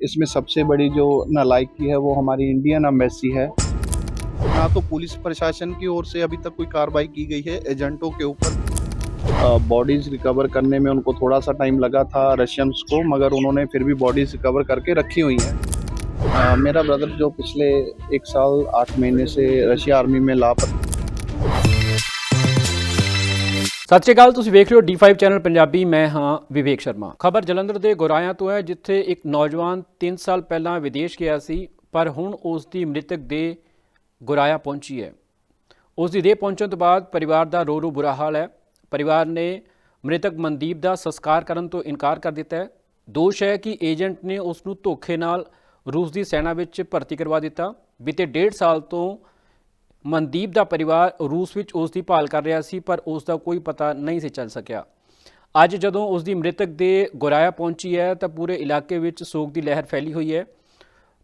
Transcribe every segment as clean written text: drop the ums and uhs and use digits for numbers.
इसमें सबसे बड़ी जो नालायकी है वो हमारी इंडियन एम्बेसी है। ना तो पुलिस प्रशासन की ओर से अभी तक कोई कार्रवाई की गई है एजेंटों के ऊपर। बॉडीज़ रिकवर करने में उनको थोड़ा-सा टाइम लगा था रशियंस को, मगर उन्होंने फिर भी बॉडीज़ रिकवर करके रखी हुई हैं। मेरा ब्रदर जो पिछले 1 साल 8 महीने से रशिया आर्मी में लापता। ਸਤਿ ਸ਼੍ਰੀ ਅਕਾਲ। ਤੁਸੀਂ ਵੇਖ ਰਹੇ ਹੋ D5 ਚੈਨਲ ਪੰਜਾਬੀ। ਮੈਂ ਹਾਂ ਵਿਵੇਕ ਸ਼ਰਮਾ। ਖਬਰ ਜਲੰਧਰ ਦੇ ਗੁਰਾਇਆਂ ਤੋਂ ਹੈ, ਜਿੱਥੇ ਇੱਕ ਨੌਜਵਾਨ 3 ਸਾਲ ਪਹਿਲਾਂ ਵਿਦੇਸ਼ ਗਿਆ ਸੀ, ਪਰ ਹੁਣ ਉਸ ਦੀ ਮ੍ਰਿਤਕ ਦੇਹ ਗੁਰਾਇਆ ਪਹੁੰਚੀ ਹੈ। ਉਸ ਦੀ ਦੇਹ ਪਹੁੰਚਣ ਤੋਂ ਬਾਅਦ ਪਰਿਵਾਰ ਦਾ ਰੋ ਬੁਰਾ ਹਾਲ ਹੈ। ਪਰਿਵਾਰ ਨੇ ਮ੍ਰਿਤਕ ਮਨਦੀਪ ਦਾ ਸੰਸਕਾਰ ਕਰਨ ਤੋਂ ਇਨਕਾਰ ਕਰ ਦਿੱਤਾ ਹੈ। ਦੋਸ਼ ਹੈ ਕਿ ਏਜੰਟ ਨੇ ਉਸ ਨੂੰ ਧੋਖੇ ਨਾਲ ਰੂਸ ਦੀ ਸੈਨਾ ਵਿੱਚ ਭਰਤੀ ਕਰਵਾ ਦਿੱਤਾ। ਬੀਤੇ 1.5 ਸਾਲ ਤੋਂ ਮਨਦੀਪ ਦਾ ਪਰਿਵਾਰ ਰੂਸ ਵਿੱਚ ਉਸ ਦੀ ਭਾਲ ਕਰ ਰਿਹਾ ਸੀ, ਪਰ ਉਸ ਦਾ ਕੋਈ ਪਤਾ ਨਹੀਂ ਸੀ ਚੱਲ ਸਕਿਆ। ਅੱਜ ਜਦੋਂ ਉਸ ਦੀ ਮ੍ਰਿਤਕ ਦੇ ਗੁਰਾਇਆ ਪਹੁੰਚੀ ਹੈ ਤਾਂ ਪੂਰੇ ਇਲਾਕੇ ਵਿੱਚ ਸੋਗ ਦੀ ਲਹਿਰ ਫੈਲੀ ਹੋਈ ਹੈ।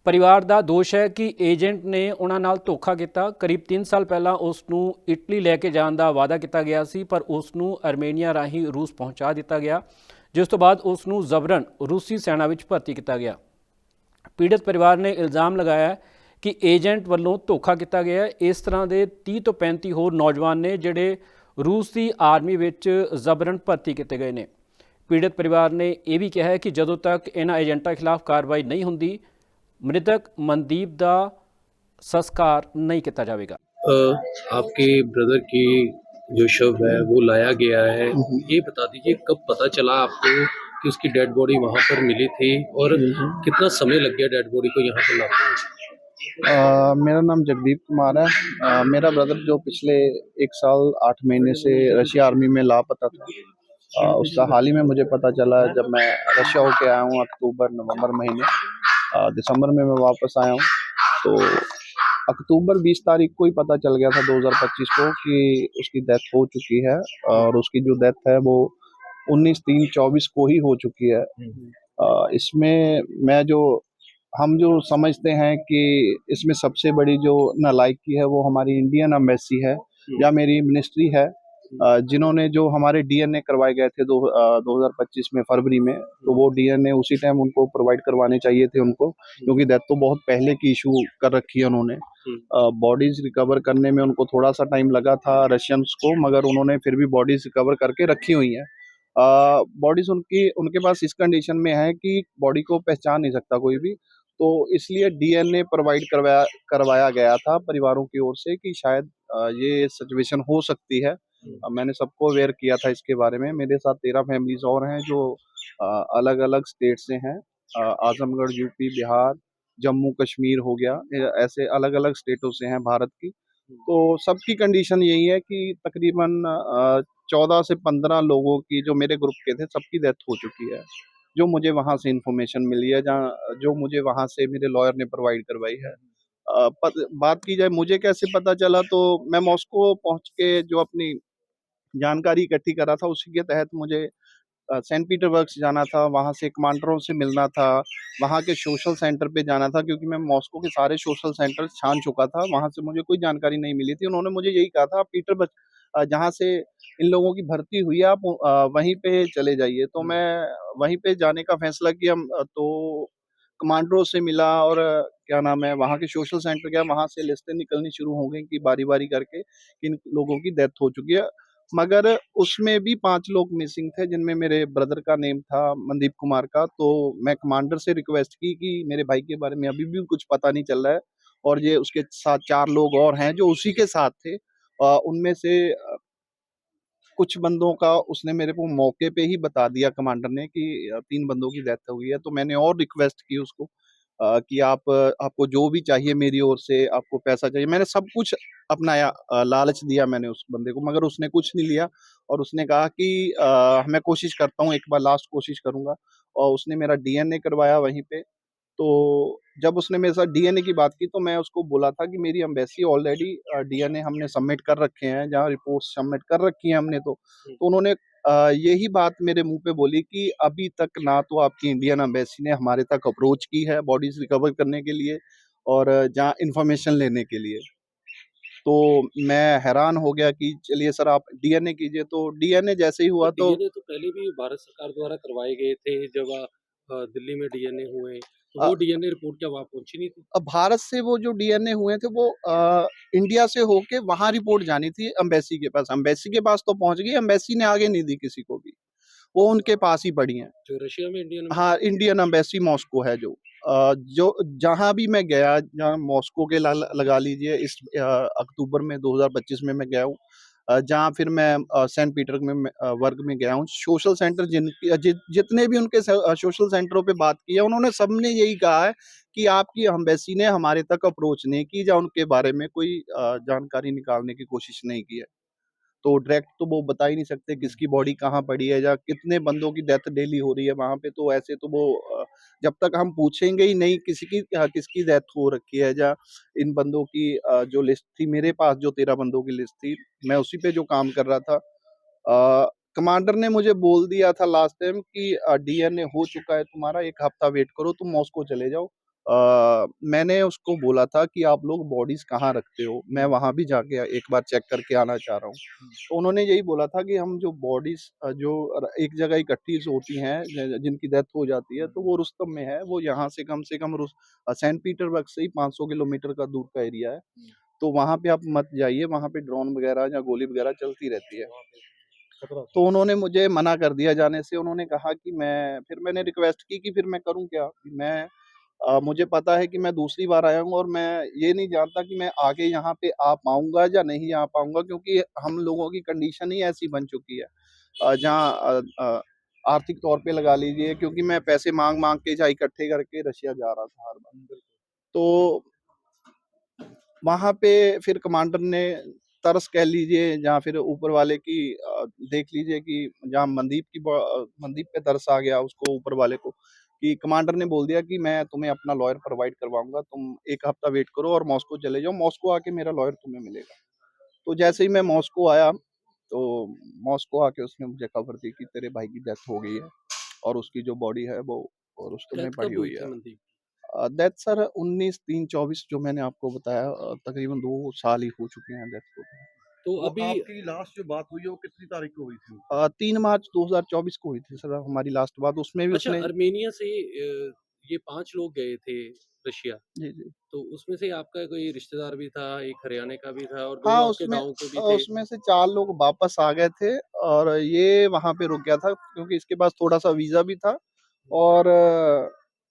ਪਰਿਵਾਰ ਦਾ ਦੋਸ਼ ਹੈ ਕਿ ਏਜੰਟ ਨੇ ਉਹਨਾਂ ਨਾਲ ਧੋਖਾ ਕੀਤਾ। ਕਰੀਬ 3 ਸਾਲ ਪਹਿਲਾਂ ਉਸ ਨੂੰ ਇਟਲੀ ਲੈ ਕੇ ਜਾਣ ਦਾ ਵਾਅਦਾ ਕੀਤਾ ਗਿਆ ਸੀ, ਪਰ ਉਸ ਨੂੰ ਅਰਮੇਨੀਆ ਰਾਹੀਂ ਰੂਸ ਪਹੁੰਚਾ ਦਿੱਤਾ ਗਿਆ, ਜਿਸ ਤੋਂ ਬਾਅਦ ਉਸ ਨੂੰ ਜ਼ਬਰਨ ਰੂਸੀ ਸੈਨਾ ਵਿੱਚ ਭਰਤੀ ਕੀਤਾ ਗਿਆ। ਪੀੜਤ ਪਰਿਵਾਰ ਨੇ ਇਲਜ਼ਾਮ ਲਗਾਇਆ ਕਿ ਏਜੰਟ ਵੱਲੋਂ ਧੋਖਾ ਕੀਤਾ ਗਿਆ। ਇਸ ਤਰ੍ਹਾਂ ਦੇ 30 ਤੋਂ 35 ਹੋਰ ਨੌਜਵਾਨ ਨੇ ਜਿਹੜੇ ਰੂਸ ਦੀ ਆਰਮੀ ਵਿੱਚ ਜ਼ਬਰਨ ਭਰਤੀ ਕੀਤੇ ਗਏ ਨੇ। ਪੀੜਤ ਪਰਿਵਾਰ ਨੇ ਇਹ ਵੀ ਕਿਹਾ ਹੈ ਕਿ ਜਦੋਂ ਤੱਕ ਇਹਨਾਂ ਏਜੰਟਾਂ ਖਿਲਾਫ ਕਾਰਵਾਈ ਨਹੀਂ ਹੁੰਦੀ, ਮ੍ਰਿਤਕ ਮਨਦੀਪ ਦਾ संस्कार नहीं किया जाएगा। आपके ब्रदर की जो शव है वो लाया गया है, ये बता दीजिए कब पता चला आपको कि उसकी डेड बॉडी वहाँ पर मिली थी और कितना समय लग गया डेड बॉडी को यहाँ पर लाते हुए? मेरा नाम जगदीप कुमार है। मेरा ब्रदर जो पिछले 1 साल 8 महीने से रशिया आर्मी में लापता था, उसका हाल ही में मुझे पता चला जब मैं रशिया होके आया हूँ अक्टूबर नवंबर महीने। दिसंबर में मैं वापस आया हूँ, तो अक्टूबर 20 तारीख को ही पता चल गया था 2025 को कि उसकी डेथ हो चुकी है, और उसकी जो डेथ है वो 19/3/24 को ही हो चुकी है। इसमें हम जो समझते हैं कि इसमें सबसे बड़ी जो नालायकी है वो हमारी इंडियन एम्बेसी है या मेरी मिनिस्ट्री है, जिन्होंने जो हमारे डीएनए करवाए गए थे 2025 में फरवरी में, तो वो डीएनए उसी टाइम उनको प्रोवाइड करवाने चाहिए थे उनको, क्योंकि डेथ तो बहुत पहले की इशू कर रखी है उन्होंने। बॉडीज रिकवर करने में उनको थोड़ा सा टाइम लगा था रशियंस को, मगर उन्होंने फिर भी बॉडीज रिकवर करके रखी हुई हैं। बॉडीज उनके पास इस कंडीशन में है कि बॉडी को पहचान नहीं सकता कोई भी, तो इसलिए डीएनए प्रोवाइड करवाया गया था परिवारों की ओर से कि शायद ये सिचुएशन हो सकती है। मैंने सबको अवेयर किया था इसके बारे में। मेरे साथ 13 फैमिलीज और हैं जो अलग अलग स्टेट से हैं। आजमगढ़, यूपी, बिहार, जम्मू कश्मीर हो गया, ऐसे अलग अलग स्टेटों से हैं भारत की। तो सबकी कंडीशन यही है कि तकरीबन 14 से 15 लोगों की जो मेरे ग्रुप के थे सबकी डेथ हो चुकी है, जो मुझे वहाँ से इन्फॉर्मेशन मिली है, जहाँ जो मुझे वहाँ से मेरे लॉयर ने प्रोवाइड करवाई है। बात की जाए मुझे कैसे पता चला, तो मैं मॉस्को पहुँच के जो अपनी जानकारी इकट्ठी करा था उसी के तहत मुझे सेंट पीटरबर्ग जाना था, वहाँ से कमांडरों से मिलना था, वहाँ के सोशल सेंटर पे जाना था, क्योंकि मैं मॉस्को के सारे सोशल सेंटर छान चुका था, वहाँ से मुझे कोई जानकारी नहीं मिली थी। उन्होंने मुझे यही कहा था आप पीटरबर्ग जहाँ से इन लोगों की भर्ती हुई है आप वहीं पे चले जाइए। तो मैं वहीं पे जाने का फैसला किया, तो कमांडरों से मिला और क्या नाम है वहाँ के सोशल सेंटर गया, वहाँ से लिस्टें निकलनी शुरू हो गई कि बारी-बारी करके किन लोगों की डेथ हो चुकी है। मगर उसमें भी 5 लोग मिसिंग थे, जिनमें मेरे ब्रदर का नेम था मनदीप कुमार का। तो मैं कमांडर से रिक्वेस्ट की कि मेरे भाई के बारे में अभी भी कुछ पता नहीं चल रहा है, और ये उसके साथ 4 लोग और हैं जो उसी के साथ थे। उनमें से कुछ बंदों का उसने मेरे को मौके पे ही बता दिया कमांडर ने कि 3 बंदों की डेथ हुई है। तो मैंने और रिक्वेस्ट की उसको कि आपको जो भी चाहिए मेरी ओर से, आपको पैसा चाहिए, मैंने सब कुछ अपनाया, लालच दिया मैंने उस बंदे को, मगर उसने कुछ नहीं लिया और उसने कहा कि मैं कोशिश करता हूँ, एक बार लास्ट कोशिश करूँगा, और उसने मेरा डीएनए करवाया वहीं पे। तो जब उसने मेरे साथ डीएनए की बात की, तो मैं उसको बोला था कि मेरी एम्बेसी ऑलरेडी डीएनए हमने सबमिट कर रखे हैं, जहाँ रिपोर्ट्स सबमिट कर रखी हैं हमने। तो उन्होंने यही बात मेरे मुँह पे बोली कि अभी तक ना तो आपकी इंडियन एम्बेसी ने हमारे तक अप्रोच की है बॉडीज़ रिकवर करने के लिए और जहाँ इन्फॉर्मेशन लेने के लिए। तो मैं हैरान हो गया कि चलिए सर आप डीएनए कीजिए, तो डीएनए जैसे ही हुआ तो डीएनए तो पहले भी भारत सरकार द्वारा करवाए गए थे, जब दिल्ली में डीएनए हुए तो वो डीएनए रिपोर्ट क्या वहाँ पहुंची नहीं थी? अब भारत से वो जो डीएनए हुए थे वो इंडिया से होके वहाँ रिपोर्ट जानी थी एम्बेसी के पास। एम्बेसी के पास तो पहुँच गई, एम्बेसी ने आगे नहीं दी किसी को भी। वो उनके पास ही पड़ी हैं। जो रशिया में इंडियन हाँ, इंडियन एम्बेसी मॉस्को है जो। जो जहाँ भी मैं गया, जहाँ मॉस्को के लगा लीजिए इस अक्टूबर में 2025 में मैं गया हूँ। जहाँ फिर मैं सेंट पीटर्सबर्ग में वर्ग में गया हूँ। सोशल सेंटर जितने भी उनके सोशल सेंटरों पे बात की है, उन्होंने सबने यही कहा है कि आपकी एम्बेसी ने हमारे तक अप्रोच नहीं की या उनके बारे में कोई जानकारी निकालने की कोशिश नहीं की है। तो डायरेक्ट तो वो बता ही नहीं सकते किसकी बॉडी कहाँ पड़ी है या कितने बंदों की डेथ डेली हो रही है वहाँ पे। तो ऐसे तो वो जब तक हम पूछेंगे ही नहीं किसकी डेथ हो रखी है या इन बंदों की जो लिस्ट थी मेरे पास, जो 13 बंदों की लिस्ट थी, मैं उसी पे जो काम कर रहा था। कमांडर ने मुझे बोल दिया था लास्ट टाइम कि डीएनए हो चुका है तुम्हारा, 1 हफ्ता वेट करो, तुम मॉस्को चले जाओ। मैंने उसको बोला था कि आप लोग बॉडीज कहाँ रखते हो, मैं वहाँ भी जाके एक बार चेक करके आना चाह रहा हूँ। तो उन्होंने यही बोला था कि हम जो बॉडीज जो एक जगह इकट्ठी होती हैं जिनकी डेथ हो जाती है, तो वो रुस्तम में है। वो यहाँ से कम सेंट पीटर्सबर्ग से ही 500 किलोमीटर का दूर का एरिया है। तो वहाँ पे आप मत जाइए, वहाँ पे ड्रोन वगैरह या गोली वगैरह चलती रहती है। तो उन्होंने मुझे मना कर दिया जाने से। उन्होंने कहा कि मैंने रिक्वेस्ट की कि फिर मैं करूँ क्या? मुझे पता है कि मैं दूसरी बार आया हूँ और मैं ये नहीं जानता कि मैं आगे यहाँ पे आ पाऊँगा या नहीं आ पाऊँगा, क्योंकि हम लोगों की कंडीशन ही ऐसी बन चुकी है। जहाँ आर्थिक तौर पे लगा लीजिए, क्योंकि मैं पैसे माँग-माँग के या इकट्ठे करके रशिया जा रहा था हर बार। तो वहाँ पे फिर कमांडर ने तरस कह लीजिए या फिर ऊपर वाले की देख लीजिए कि जहाँ मनदीप पे तरस आ गया उसको, ऊपर वाले को, कि कमांडर ने बोल दिया कि मैं तुम्हें अपना लॉयर प्रोवाइड करवाऊंगा, तुम 1 हफ्ता वेट करो और मॉस्को चले जाओ, मॉस्को आके मेरा लॉयर तुम्हें मिलेगा। तो जैसे ही मैं मॉस्को आया, तो मॉस्को आके उसने मुझे खबर दी कि तेरे भाई की डेथ हो गई है और उसकी जो बॉडी है वो रुस्तम में डेथ पड़ी कब हुई हुई थी है। मनदीप? डेथ सर 19/3/24 जो मैंने आपको बताया, तकरीबन 2 साल ही हो चुके हैं डेथ को। तो वो अभी आपकी लास्ट जो बात हुई है वो कितनी तारीख को हुई थी? 3 मार्च 2024 को हुई थी सर हमारी लास्ट बात। उसमें भी अच्छा, उसने अर्मेनिया से ये 5 लोग गए थे रशिया, जी, जी। तो उसमें से आपका कोई रिश्तेदार भी था, एक हरियाणा का भी था और 2 हाँ, आपके गाँव के भी थे। उसमें से 4 लोग वापस आ गए थे और ये वहाँ पे रुक गया था क्योंकि इसके पास थोड़ा-सा वीज़ा भी था। और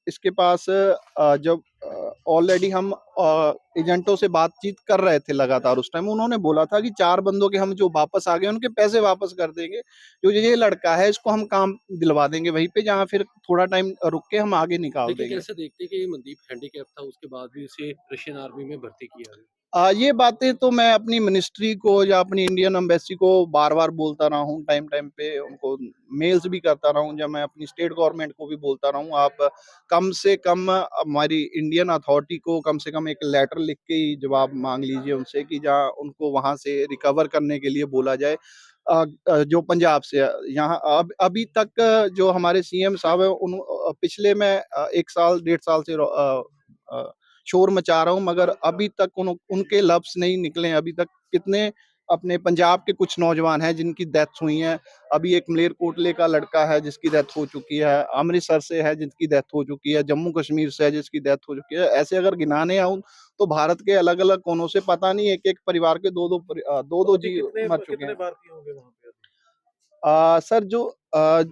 इसके पास जब ऑलरेडी हम एजेंटों से बातचीत कर रहे थे लगातार उस टाइम, उन्होंने बोला था कि 4 बंदों के हम जो वापस आ गए उनके पैसे वापस कर देंगे। जो ये लड़का है इसको हम काम दिलवा देंगे वहीं पे, जहाँ फिर थोड़ा टाइम रुक के हम आगे निकाल लेकिन देंगे। कैसे देखते हैं कि ये मनदीप हैंडीकैप था, उसके बाद भी उसे रशियन आर्मी में भर्ती किया गया? ये बातें तो मैं अपनी मिनिस्ट्री को या अपनी इंडियन एम्बेसी को बार-बार बोलता रहा हूँ, टाइम-टाइम पे उनको मेल्स भी करता रहा हूँ, या मैं अपनी स्टेट गवर्नमेंट को भी बोलता रहा हूँ, आप कम से कम हमारी इंडियन अथॉरिटी को कम से कम एक लेटर लिख के ही जवाब माँग लीजिए उनसे कि जहाँ उनको वहाँ से रिकवर करने के लिए बोला जाए। जो पंजाब से यहाँ अभी तक जो हमारे सीएम साहब हैं पिछले मैं 1 साल, 1.5 साल से शोर मचा रहा हूँ, मगर अभी तक उनके लफ्ज़ नहीं निकले हैं अभी तक। कितने अपने पंजाब के कुछ नौजवान हैं जिनकी डेथ हुई हैं। अभी एक मलेरकोटले का लड़का है जिसकी डेथ हो चुकी है, अमृतसर से है जिसकी डेथ हो चुकी है, जम्मू कश्मीर से है जिसकी डेथ हो चुकी है। ऐसे अगर गिनाने आऊँ तो भारत के अलग-अलग कोनों से पता नहीं एक-एक परिवार के 2-2 अभी जी कितने मर चुके कितने हैं। भारतीय होंगे वहाँ पे अभी? सर जो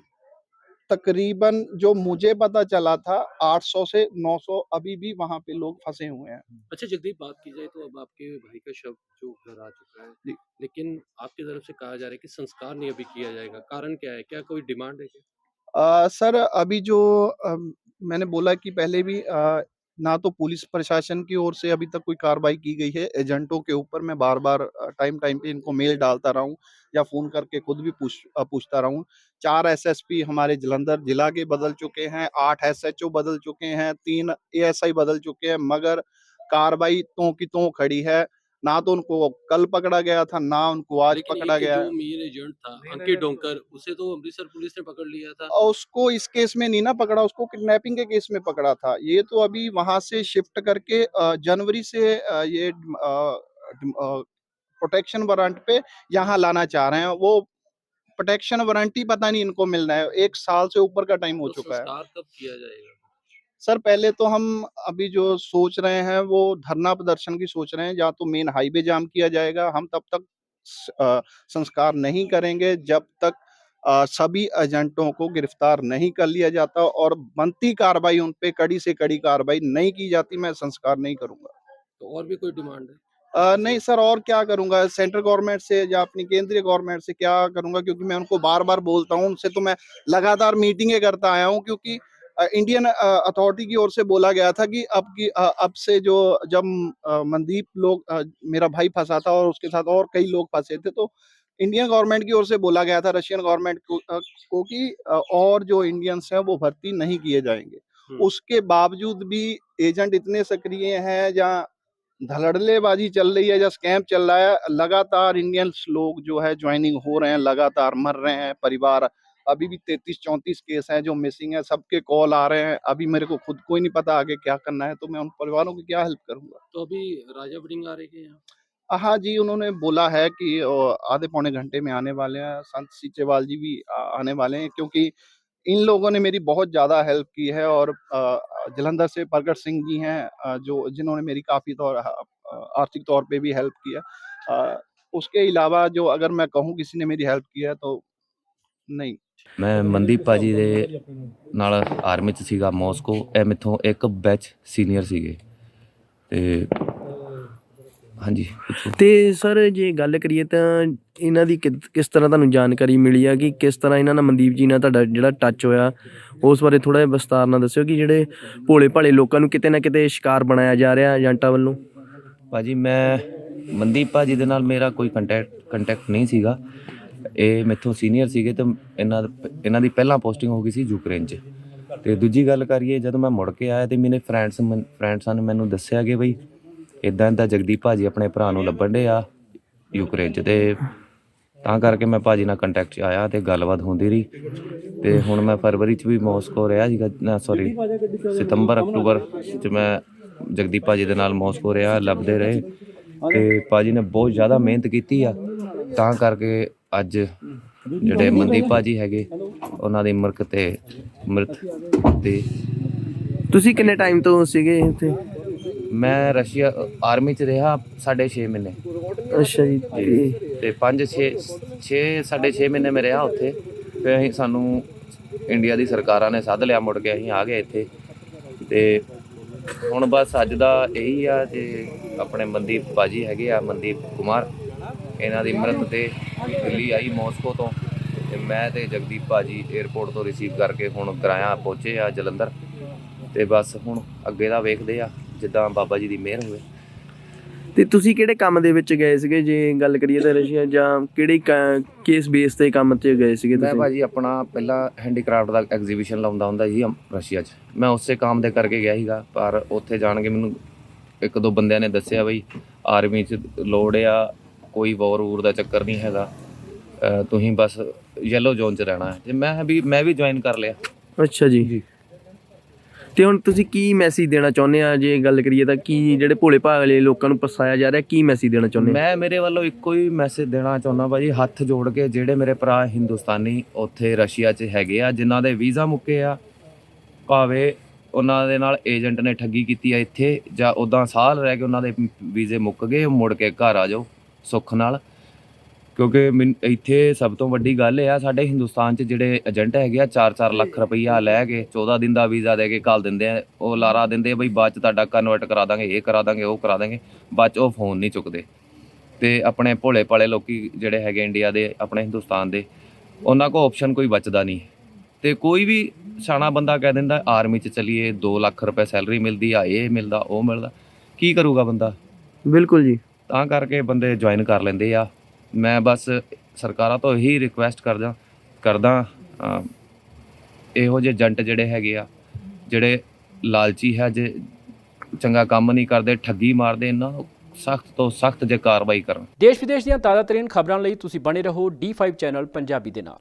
तकरीबन जो मुझे पता चला था 800 से 900 अभी भी वहाँ पे लोग फँसे हुए हैं। अच्छा जगदीप, बात की जाए तो अब आपके भाई का शव जो घर आ चुका है, जी। लेकिन आपकी तरफ से कहा जा रहा है कि संस्कार नहीं अभी किया जाएगा, कारण क्या है? क्या कोई डिमांड है क्या? सर अभी जो मैंने बोला कि पहले भी ना तो पुलिस प्रशासन की ओर से अभी तक कोई कार्रवाई की गई है एजेंटों के ऊपर। मैं बार-बार टाइम-टाइम पे इनको मेल डालता रहा हूँ या फ़ोन करके खुद भी पूछता रहा हूँ। 4 एसएसपी हमारे जालंधर जिला के बदल चुके हैं, 8 एसएचओ बदल चुके हैं, 3 एएसआई बदल चुके हैं, मगर कार्रवाई त्यों की त्यों खड़ी है। ना तो उनको कल पकड़ा गया था, ना उनको आज लेकिन पकड़ा एक गया जो है। मेन एजेंट था मेन अंकित एजेंट तो डोंकर, उसे तो अमृतसर पुलिस ने पकड़ लिया था। उसको इस केस में नहीं ना पकड़ा, उसको किडनैपिंग के केस में पकड़ा था। ये तो अभी वहाँ से शिफ्ट करके जनवरी से प्रोटेक्शन वारंट पे यहाँ लाना चाह रहे हैं। वो प्रोटेक्शन वारंट ही पता नहीं इनको मिलना है। 1 साल से ऊपर का टाइम हो तो चुका है। संस्कार कब किया जाएगा? सर पहले तो हम अभी जो सोच रहे हैं वो धरना प्रदर्शन की सोच रहे हैं, या तो मेन हाईवे जाम किया जाएगा। हम तब तक संस्कार नहीं करेंगे जब तक सभी एजेंटों को गिरफ्तार नहीं कर लिया जाता और बनती कार्रवाई उन पे कड़ी से कड़ी कार्रवाई नहीं की जाती, मैं संस्कार नहीं करूंगा। तो और भी कोई डिमांड है? नहीं सर, और क्या करूंगा, सेंट्रल गवर्नमेंट से या अपनी केंद्रीय गवर्नमेंट से क्या करूंगा, क्योंकि मैं उनको बार बार बोलता हूँ, उनसे तो मैं लगातार मीटिंगें करता आया हूँ, क्योंकि इंडियन अथॉरिटी की ओर से बोला गया था कि अब से जो जब मनदीप लोग मेरा भाई फंसा था और उसके साथ और कई लोग फंसे थे, तो इंडियन गवर्नमेंट की ओर से बोला गया था रशियन गवर्नमेंट को कि और जो इंडियंस हैं वो भर्ती नहीं किए जाएंगे। उसके बावजूद भी एजेंट इतने सक्रिय हैं, जहाँ धड़ल्लेबाजी चल रही है या स्कैम चल रहा है, लगातार इंडियंस लोग जो है ज्वाइनिंग हो रहे हैं, लगातार मर रहे हैं परिवार। अभी भी 33-34 केस हैं जो मिसिंग है, सबके कॉल आ रहे हैं। अभी मेरे को खुद को ही नहीं पता आगे क्या करना है, तो मैं उन परिवारों की क्या हेल्प करूंगा। तो अभी राजा वड़िंग आ रहे हैं यहाँ? हाँ जी, उन्होंने बोला है कि आधे पौने घंटे में आने वाले हैं। संत सीचेवाल जी भी आने वाले हैं, क्योंकि इन लोगों ने मेरी बहुत ज़्यादा हेल्प की है। और जलंधर से प्रगट सिंह जी हैं, जो जिन्होंने मेरी काफ़ी आर्थिक तौर पे भी हेल्प की है। उसके अलावा जो अगर मैं कहूँ किसी ने मेरी हेल्प की है तो नहीं। ਮੈਂ ਮਨਦੀਪ ਭਾਜੀ ਦੇ ਨਾਲ ਆਰਮੀ 'ਚ ਸੀਗਾ ਮੌਸਕੋ। ਇਹ ਮੈਥੋਂ ਇੱਕ ਬੈਚ ਸੀਨੀਅਰ ਸੀਗੇ ਤੇ ਹਾਂਜੀ ਪੁੱਛੋ। ਤੇ ਸਰ ਜੇ ਗੱਲ ਕਰੀਏ ਤਾਂ ਇਹਨਾਂ ਦੀ ਕਿਸ ਤਰ੍ਹਾਂ ਤੁਹਾਨੂੰ ਜਾਣਕਾਰੀ ਮਿਲੀ ਆ ਕਿ ਕਿਸ ਤਰ੍ਹਾਂ ਇਹਨਾਂ ਨਾਲ ਮਨਦੀਪ ਜੀ ਨਾਲ ਤੁਹਾਡਾ ਜਿਹੜਾ ਟੱਚ ਹੋਇਆ, ਉਸ ਬਾਰੇ ਥੋੜ੍ਹਾ ਜਿਹਾ ਵਿਸਤਾਰ ਨਾਲ ਦੱਸਿਓ ਕਿ ਜਿਹੜੇ ਭੋਲੇ ਭਾਲੇ ਲੋਕਾਂ ਨੂੰ ਕਿਤੇ ਨਾ ਕਿਤੇ ਸ਼ਿਕਾਰ ਬਣਾਇਆ ਜਾ ਰਿਹਾ ਏਜੰਟਾਂ ਵੱਲੋਂ। ਭਾਜੀ ਮੈਂ ਮਨਦੀਪ ਭਾਜੀ ਦੇ ਨਾਲ ਮੇਰਾ ਕੋਈ ਕੰਟੈਕਟ ਨਹੀਂ ਸੀਗਾ। ਇਹ ਮੈਥੋਂ ਸੀਨੀਅਰ ਸੀਗੇ ਤੇ ਇਹਨਾਂ ਦੀ ਪਹਿਲਾਂ ਪੋਸਟਿੰਗ ਹੋ ਗਈ ਸੀ ਯੂਕਰੇਨ 'ਚ। ਅਤੇ ਦੂਜੀ ਗੱਲ ਕਰੀਏ, ਜਦੋਂ ਮੈਂ ਮੁੜ ਕੇ ਆਇਆ ਅਤੇ ਮੇਰੇ ਫਰੈਂਡਸਾਂ ਨੇ ਮੈਨੂੰ ਦੱਸਿਆ ਕਿ ਬਈ ਇੱਦਾਂ ਜਗਦੀਪ ਭਾਜੀ ਆਪਣੇ ਭਰਾ ਨੂੰ ਲੱਭਣ ਡੇ ਆ ਯੂਕਰੇਨ 'ਚ। ਅਤੇ ਤਾਂ ਕਰਕੇ ਮੈਂ ਭਾਜੀ ਨਾਲ ਕੰਟੈਕਟ 'ਚ ਆਇਆ ਅਤੇ ਗੱਲਬਾਤ ਹੁੰਦੀ ਰਹੀ। ਅਤੇ ਹੁਣ ਮੈਂ ਫਰਵਰੀ 'ਚ ਵੀ ਮੌਸਕੋ ਰਿਹਾ ਸੀਗਾ, ਸਤੰਬਰ ਅਕਤੂਬਰ 'ਚ ਮੈਂ ਜਗਦੀਪ ਭਾਜੀ ਦੇ ਨਾਲ ਮੌਸਕੋ ਰਿਹਾ, ਲੱਭਦੇ ਰਹੇ। ਅਤੇ ਭਾਜੀ ਨੇ ਬਹੁਤ ਜ਼ਿਆਦਾ ਮਿਹਨਤ ਕੀਤੀ ਆ, ਤਾਂ ਕਰਕੇ ਅੱਜ ਜਿਹੜੇ ਮਨਦੀਪ ਭਾਜੀ ਹੈਗੇ ਉਹਨਾਂ ਦੀ ਮ੍ਰਿਤ ਤੇ ਤੁਸੀਂ ਕਿੰਨੇ ਟਾਈਮ ਤੋਂ ਸੀਗੇ ਇੱਥੇ? ਮੈਂ ਰਸ਼ੀਆ ਆਰਮੀ 'ਚ ਰਿਹਾ 6.5 ਮਹੀਨੇ। ਅੱਛਾ ਜੀ। ਤੇ 6.5 ਮਹੀਨੇ ਮੈਂ ਰਿਹਾ ਉੱਥੇ। ਫਿਰ ਸਾਨੂੰ ਇੰਡੀਆ ਦੀ ਸਰਕਾਰਾਂ ਨੇ ਸੱਦ ਲਿਆ, ਮੁੜ ਕੇ ਅਸੀਂ ਆ ਗਏ ਇੱਥੇ। ਅਤੇ ਹੁਣ ਬਸ ਅੱਜ ਦਾ ਇਹੀ ਆ ਜੇ ਆਪਣੇ ਮਨਦੀਪ ਭਾਜੀ ਹੈਗੇ ਆ, ਮਨਦੀਪ ਕੁਮਾਰ, ਇਹਨਾਂ ਦੀ ਮ੍ਰਿਤ ਤੇ ਦਿੱਲੀ ਆਈ ਮੌਸਕੋ ਤੋਂ। ਅਤੇ ਮੈਂ ਅਤੇ ਜਗਦੀਪ ਭਾਜੀ ਏਅਰਪੋਰਟ ਤੋਂ ਰਿਸੀਵ ਕਰਕੇ ਹੁਣ ਗਰਾਇਆ ਪਹੁੰਚੇ ਆ ਜਲੰਧਰ। ਅਤੇ ਬਸ ਹੁਣ ਅੱਗੇ ਦਾ ਵੇਖਦੇ ਆ, ਜਿੱਦਾਂ ਬਾਬਾ ਜੀ ਦੀ ਮਿਹਰ ਹੋਵੇ। ਤੇ ਤੁਸੀਂ ਕਿਹੜੇ ਕੰਮ ਦੇ ਵਿੱਚ ਗਏ ਸੀਗੇ ਜੇ ਗੱਲ ਕਰੀਏ ਤਾਂ ਰਸ਼ੀਆ, ਜਾਂ ਕਿਹੜੇ ਕੇਸ ਬੇਸ 'ਤੇ ਕੰਮ 'ਤੇ ਗਏ ਸੀਗੇ ਮੈਂ ਤੁਸੀਂ? ਭਾਜੀ ਆਪਣਾ ਪਹਿਲਾਂ ਹੈਂਡੀਕ੍ਰਾਫਟ ਦਾ ਐਗਜ਼ੀਬਿਸ਼ਨ ਲਾਉਂਦਾ ਹੁੰਦਾ ਜੀ ਰਸ਼ੀਆ 'ਚ। ਮੈਂ ਉਸੇ ਕੰਮ ਦੇ ਕਰਕੇ ਗਿਆ ਸੀਗਾ, ਪਰ ਉੱਥੇ ਜਾਣ ਕੇ ਮੈਨੂੰ ਇੱਕ ਦੋ ਬੰਦਿਆਂ ਨੇ ਦੱਸਿਆ ਬਈ ਆਰਮੀ 'ਚ ਲੋੜ ਆ, ਕੋਈ ਵੂਰ ਦਾ ਚੱਕਰ ਨਹੀਂ ਹੈਗਾ, ਤੁਸੀਂ ਬਸ ਯੈਲੋ ਜ਼ੋਨ 'ਚ ਰਹਿਣਾ ਹੈ। ਅਤੇ ਮੈਂ ਵੀ ਜੁਆਇਨ ਕਰ ਲਿਆ। ਅੱਛਾ ਜੀ। ਤੇ ਹੁਣ ਤੁਸੀਂ ਕੀ ਮੈਸੇਜ ਦੇਣਾ ਚਾਹੁੰਦੇ ਆ ਜੇ ਗੱਲ ਕਰੀਏ ਤਾਂ? ਕੀ ਜਿਹੜੇ ਭੋਲੇ ਭਾਲੇ ਲੋਕਾਂ ਨੂੰ ਫਸਾਇਆ ਜਾ ਰਿਹਾ, ਕੀ ਮੈਸੇਜ ਦੇਣਾ ਚਾਹੁੰਦੇ? ਮੈਂ ਮੇਰੇ ਵੱਲੋਂ ਇੱਕੋ ਹੀ ਮੈਸੇਜ ਦੇਣਾ ਚਾਹੁੰਦਾ ਭਾਜੀ, ਹੱਥ ਜੋੜ ਕੇ ਜਿਹੜੇ ਮੇਰੇ ਭਰਾ ਹਿੰਦੁਸਤਾਨੀ ਉੱਥੇ ਰਸ਼ੀਆ 'ਚ ਹੈਗੇ ਆ, ਜਿਨ੍ਹਾਂ ਦੇ ਵੀਜ਼ਾ ਮੁੱਕੇ ਆ, ਭਾਵੇਂ ਉਹਨਾਂ ਦੇ ਨਾਲ ਏਜੰਟ ਨੇ ਠੱਗੀ ਕੀਤੀ ਆ ਇੱਥੇ, ਜਾਂ ਉੱਦਾਂ ਸਾਲ ਰਹਿ ਕੇ ਉਹਨਾਂ ਦੇ ਵੀਜ਼ੇ ਮੁੱਕ ਗਏ, ਮੁੜ ਕੇ ਘਰ ਆ ਜਾਓ ਸੁੱਖ ਨਾਲ। ਕਿਉਂਕਿ ਇੱਥੇ ਸਭ ਤੋਂ ਵੱਡੀ ਗੱਲ ਇਹ ਆ, ਸਾਡੇ ਹਿੰਦੁਸਤਾਨ 'ਚ ਜਿਹੜੇ ਏਜੰਟ ਹੈਗੇ ਆ 4-4 ਲੱਖ ਰੁਪਈਆ ਲੈ ਕੇ 14 ਦਿਨ ਦਾ ਵੀਜ਼ਾ ਦੇ ਕੇ ਘੱਲ ਦਿੰਦੇ ਆ। ਉਹ ਲਾਰਾ ਦਿੰਦੇ ਬਈ ਬਾਅਦ 'ਚ ਤੁਹਾਡਾ ਕਨਵਰਟ ਕਰਾ ਦਾਂਗੇ, ਇਹ ਕਰਾ ਦਾਂਗੇ, ਉਹ ਕਰਾ ਦਾਂਗੇ, ਬਾਅਦ 'ਚ ਉਹ ਫੋਨ ਨਹੀਂ ਚੁੱਕਦੇ। ਅਤੇ ਆਪਣੇ ਭੋਲੇ ਭਾਲੇ ਲੋਕ ਜਿਹੜੇ ਹੈਗੇ ਇੰਡੀਆ ਦੇ, ਆਪਣੇ ਹਿੰਦੁਸਤਾਨ ਦੇ, ਉਹਨਾਂ ਕੋਲ ਆਪਸ਼ਨ ਕੋਈ ਬਚਦਾ ਨਹੀਂ। ਅਤੇ ਕੋਈ ਵੀ ਸਿਆਣਾ ਬੰਦਾ ਕਹਿ ਦਿੰਦਾ ਆਰਮੀ 'ਚ ਚੱਲੀਏ, 2 ਲੱਖ ਰੁਪਏ ਸੈਲਰੀ ਮਿਲਦੀ ਆ, ਇਹ ਮਿਲਦਾ, ਉਹ ਮਿਲਦਾ, ਕੀ ਕਰੂਗਾ ਬੰਦਾ? ਬਿਲਕੁਲ ਜੀ। ਤਾਂ ਕਰਕੇ ਬੰਦੇ ਜੁਆਇਨ ਕਰ ਲੈਂਦੇ ਆ। ਮੈਂ ਬਸ ਸਰਕਾਰਾਂ ਤੋਂ ਇਹੀ ਰਿਕੁਐਸਟ ਕਰਦਾ ਇਹੋ ਜਿਹੇ ਏਜੰਟ ਜਿਹੜੇ ਹੈਗੇ ਆ, ਜਿਹੜੇ ਲਾਲਚੀ ਹੈ, ਜੇ ਚੰਗਾ ਕੰਮ ਨਹੀਂ ਕਰਦੇ, ਠੱਗੀ ਮਾਰਦੇ, ਇਹਨਾਂ ਨੂੰ ਸਖਤ ਤੋਂ ਸਖਤ ਜੇ ਕਾਰਵਾਈ ਕਰਨ। ਦੇਸ਼ ਵਿਦੇਸ਼ ਦੀਆਂ ਤਾਜ਼ਾਤਰੀਨ ਖਬਰਾਂ ਲਈ ਤੁਸੀਂ ਬਣੇ ਰਹੋ D5 ਚੈਨਲ ਪੰਜਾਬੀ ਦੇ ਨਾਲ।